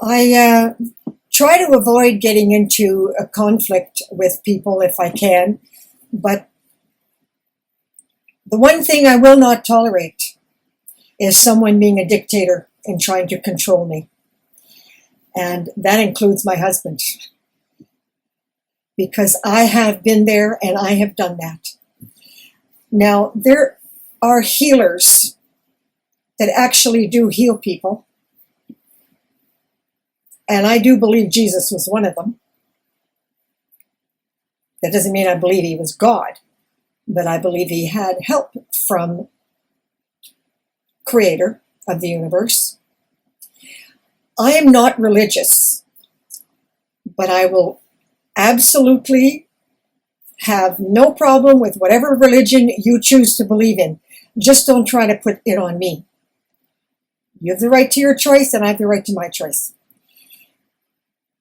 I try to avoid getting into a conflict with people if I can, but the one thing I will not tolerate is someone being a dictator and trying to control me. And that includes my husband, because I have been there and I have done that. Now, there are healers that actually do heal people, and I do believe Jesus was one of them. That doesn't mean I believe he was God, but I believe he had help from Creator of the universe. I am not religious, but I will absolutely have no problem with whatever religion you choose to believe in. Just don't try to put it on me. You have the right to your choice, and I have the right to my choice.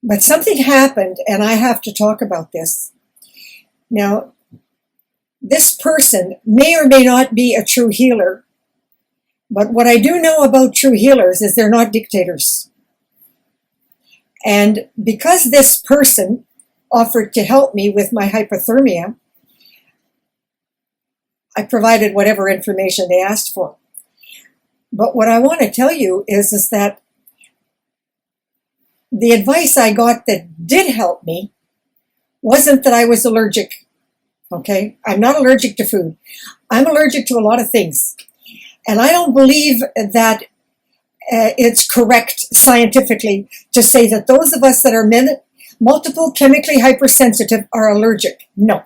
But something happened, and I have to talk about this. Now, this person may or may not be a true healer, but what I do know about true healers is they're not dictators. And because this person offered to help me with my hypothermia, I provided whatever information they asked for. But what I want to tell you is that the advice I got that did help me wasn't that I was allergic. Okay? I'm not allergic to food. I'm allergic to a lot of things. And I don't believe that it's correct scientifically to say that those of us that are multiple chemically hypersensitive are allergic. No.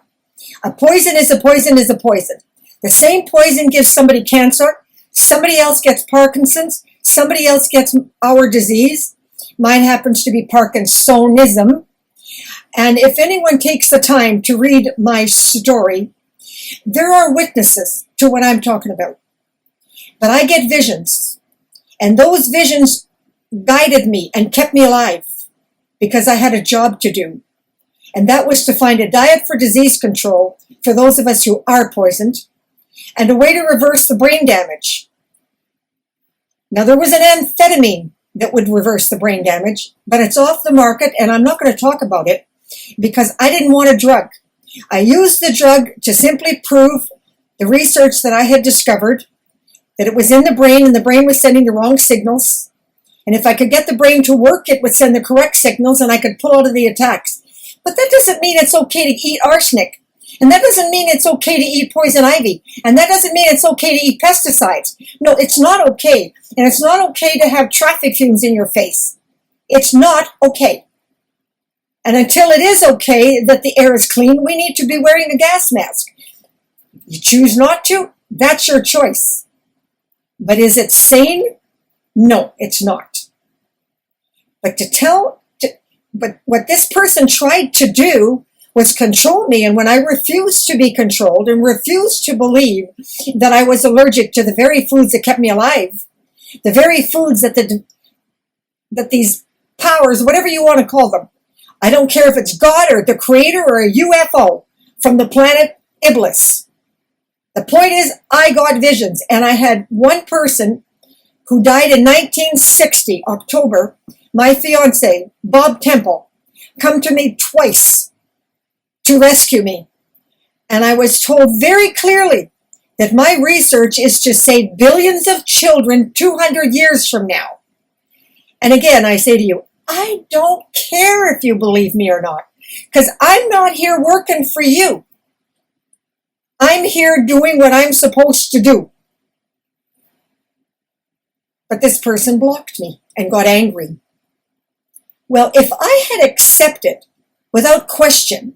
A poison is a poison is a poison. The same poison gives somebody cancer. Somebody else gets Parkinson's. Somebody else gets our disease. Mine happens to be Parkinsonism. And if anyone takes the time to read my story, there are witnesses to what I'm talking about. But I get visions. And those visions guided me and kept me alive because I had a job to do. And that was to find a diet for disease control for those of us who are poisoned and a way to reverse the brain damage. Now, there was an amphetamine that would reverse the brain damage, but it's off the market, and I'm not going to talk about it because I didn't want a drug. I used the drug to simply prove the research that I had discovered, that it was in the brain and the brain was sending the wrong signals. And if I could get the brain to work, it would send the correct signals and I could pull out of the attacks. But that doesn't mean it's okay to eat arsenic. And that doesn't mean it's okay to eat poison ivy. And that doesn't mean it's okay to eat pesticides. No, it's not okay. And it's not okay to have traffic fumes in your face. It's not okay. And until it is okay that the air is clean, we need to be wearing a gas mask. You choose not to, that's your choice. But is it sane? No, it's not. But but what this person tried to do was control me. And when I refused to be controlled and refused to believe that I was allergic to the very foods that kept me alive, the very foods that these powers, whatever you want to call them, I don't care if it's God or the Creator or a UFO from the planet Iblis. The point is, I got visions, and I had one person who died in 1960, October, my fiance, Bob Temple, come to me twice to rescue me. And I was told very clearly that my research is to save billions of children 200 years from now. And again, I say to you, I don't care if you believe me or not, because I'm not here working for you. I'm here doing what I'm supposed to do. But this person blocked me and got angry. Well, if I had accepted without question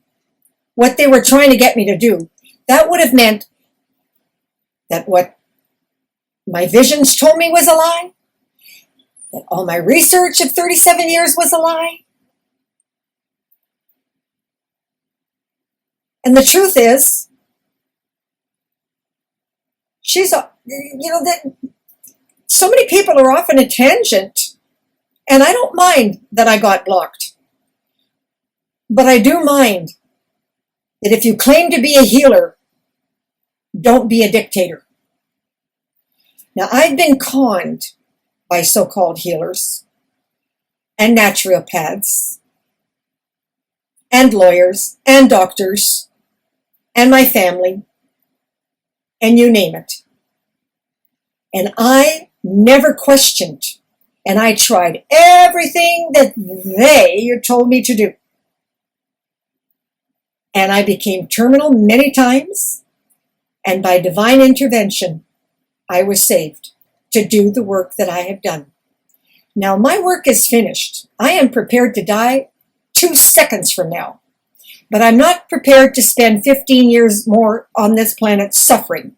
what they were trying to get me to do, that would have meant that what my visions told me was a lie, that all my research of 37 years was a lie. And the truth is, that so many people are off on a tangent, and I don't mind that I got blocked. But I do mind that if you claim to be a healer, don't be a dictator. Now, I've been conned by so-called healers, and naturopaths and lawyers and doctors and my family and you name it. And I never questioned, and I tried everything that they told me to do. And I became terminal many times, and by divine intervention, I was saved to do the work that I have done. Now, my work is finished. I am prepared to die 2 seconds from now, but I'm not prepared to spend 15 years more on this planet suffering.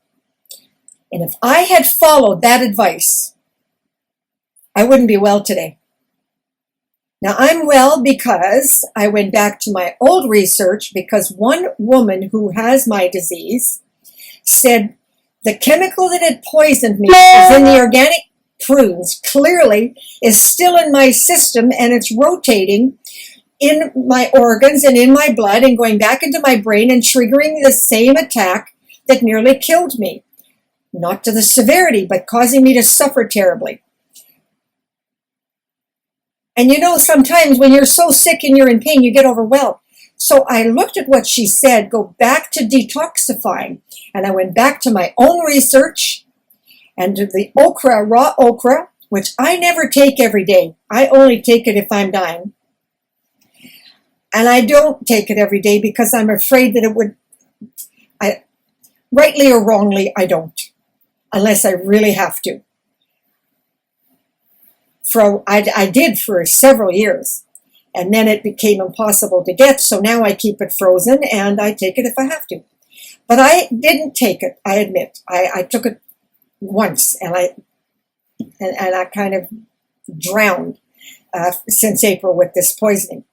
And if I had followed that advice, I wouldn't be well today. Now, I'm well because I went back to my old research, because one woman who has my disease said the chemical that had poisoned me is in the organic prunes, clearly is still in my system, and it's rotating in my organs and in my blood and going back into my brain and triggering the same attack that nearly killed me. Not to the severity, but causing me to suffer terribly. And you know, sometimes when you're so sick and you're in pain, you get overwhelmed. So I looked at what she said, go back to detoxifying. And I went back to my own research and to the okra, raw okra, which I never take every day. I only take it if I'm dying. And I don't take it every day because I'm afraid that it would, rightly or wrongly, I don't, unless I really have to. I did for several years, and then it became impossible to get, so now I keep it frozen, and I take it if I have to. But I didn't take it, I admit. I took it once, and I kind of drowned since April with this poisoning.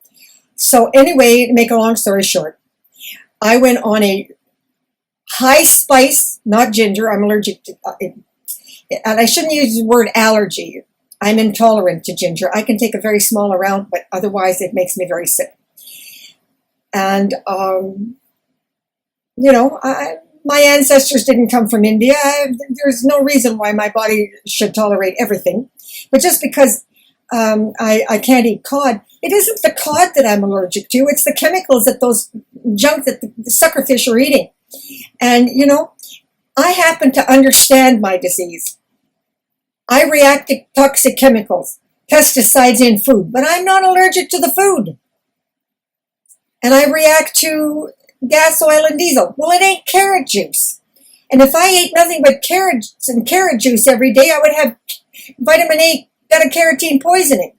So anyway, to make a long story short, I went on a high spice, not ginger, I'm allergic to, and I shouldn't use the word allergy. I'm intolerant to ginger. I can take a very small amount, but otherwise it makes me very sick. And, my ancestors didn't come from India. There's no reason why my body should tolerate everything. But just because I can't eat cod, it isn't the cod that I'm allergic to. It's the chemicals that those junk that the suckerfish are eating. And, I happen to understand my disease. I react to toxic chemicals, pesticides in food, but I'm not allergic to the food. And I react to gas, oil, and diesel. Well, it ain't carrot juice. And if I ate nothing but carrots and carrot juice every day, I would have vitamin A beta-carotene poisoning.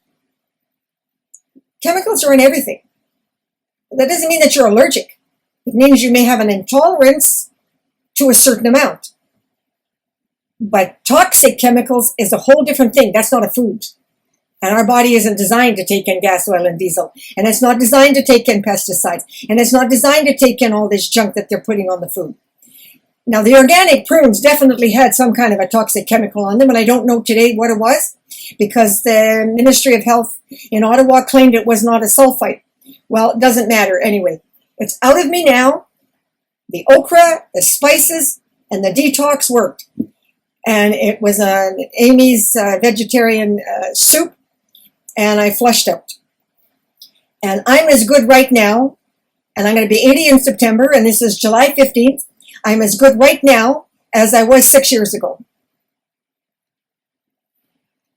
Chemicals are in everything. That doesn't mean that you're allergic. It means you may have an intolerance to a certain amount. But toxic chemicals is a whole different thing. That's not a food. And our body isn't designed to take in gas, oil, and diesel. And it's not designed to take in pesticides. And it's not designed to take in all this junk that they're putting on the food. Now, the organic prunes definitely had some kind of a toxic chemical on them, and I don't know today what it was, because the Ministry of Health in Ottawa claimed it was not a sulfite. Well, it doesn't matter anyway. It's out of me now. The okra, the spices, and the detox worked. And it was Amy's vegetarian soup, and I flushed out. And I'm as good right now, and I'm going to be 80 in September, and this is July 15th. I'm as good right now as I was 6 years ago.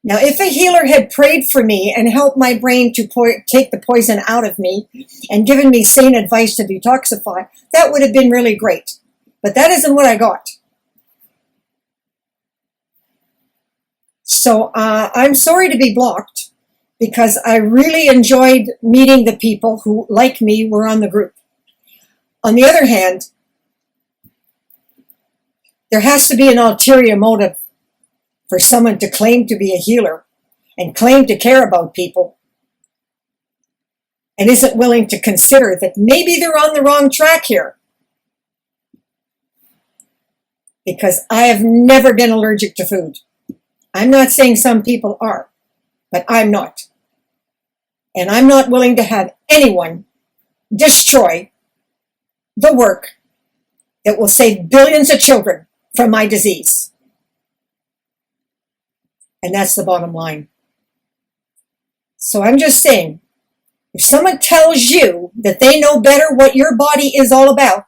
Now, if a healer had prayed for me and helped my brain to take the poison out of me and given me sane advice to detoxify, that would have been really great. But that isn't what I got. So I'm sorry to be blocked, because I really enjoyed meeting the people who, like me, were on the group. On the other hand, there has to be an ulterior motive for someone to claim to be a healer and claim to care about people and isn't willing to consider that maybe they're on the wrong track here. Because I have never been allergic to food. I'm not saying some people are, but I'm not. And I'm not willing to have anyone destroy the work that will save billions of children from my disease. And that's the bottom line. So I'm just saying, if someone tells you that they know better what your body is all about,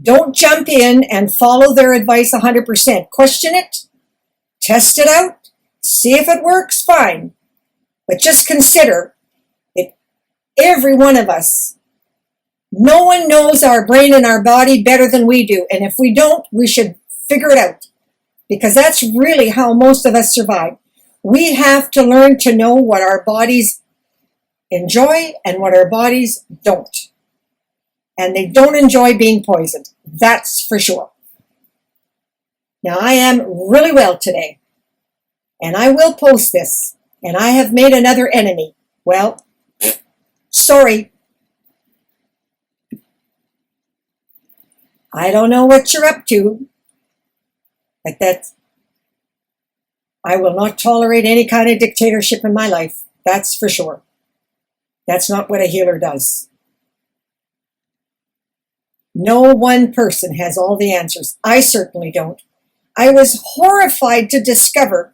don't jump in and follow their advice 100%. Question it, test it out, see if it works, fine. But just consider that every one of us, no one knows our brain and our body better than we do. And if we don't, we should figure it out, because that's really how most of us survive. We have to learn to know what our bodies enjoy and what our bodies don't. And they don't enjoy being poisoned. That's for sure. Now, I am really well today, and I will post this, and I have made another enemy. Well, sorry. I don't know what you're up to, but I will not tolerate any kind of dictatorship in my life. That's for sure. That's not what a healer does. No one person has all the answers. I certainly don't. I was horrified to discover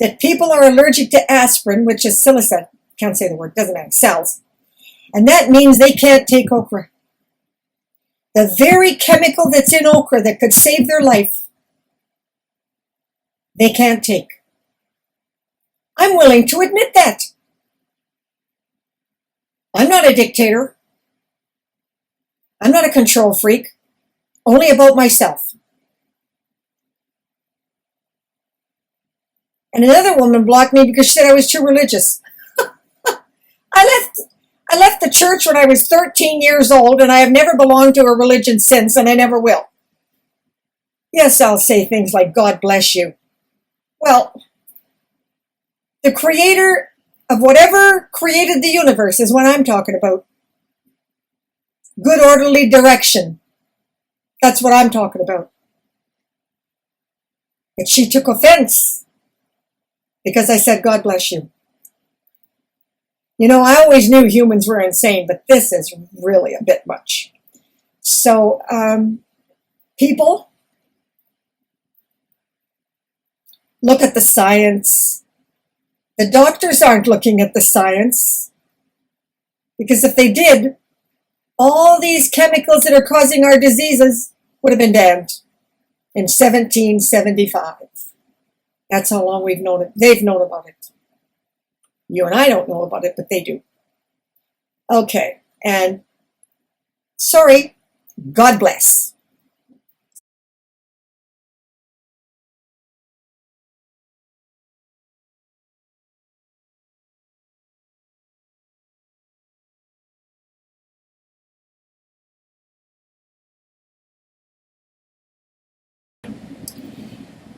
that people are allergic to aspirin, which is psilocybin. Can't say the word, doesn't matter, cells. And that means they can't take okra. The very chemical that's in okra that could save their life, they can't take. I'm willing to admit that. I'm not a dictator. I'm not a control freak, only about myself. And another woman blocked me because she said I was too religious. I left the church when I was 13 years old, and I have never belonged to a religion since, and I never will. Yes, I'll say things like, God bless you. Well, the creator of whatever created the universe is what I'm talking about. Good orderly direction. That's what I'm talking about. But she took offense because I said, God bless you. You know, I always knew humans were insane, but this is really a bit much. So, people, look at the science. The doctors aren't looking at the science, because if they did, all these chemicals that are causing our diseases would have been banned in 1775. That's how long we've known it. They've known about it. You and I don't know about it, but they do. Okay, and sorry, God bless.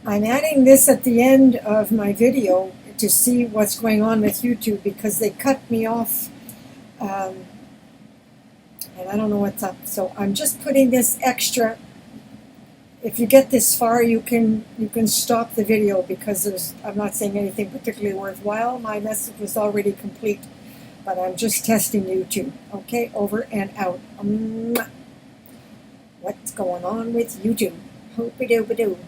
I'm adding this at the end of my video to see what's going on with YouTube, because they cut me off, and I don't know what's up. So I'm just putting this extra. If you get this far, you can stop the video, because I'm not saying anything particularly worthwhile. My message was already complete, but I'm just testing YouTube. Okay, over and out. What's going on with YouTube? Hoop-a-doop-a-doo.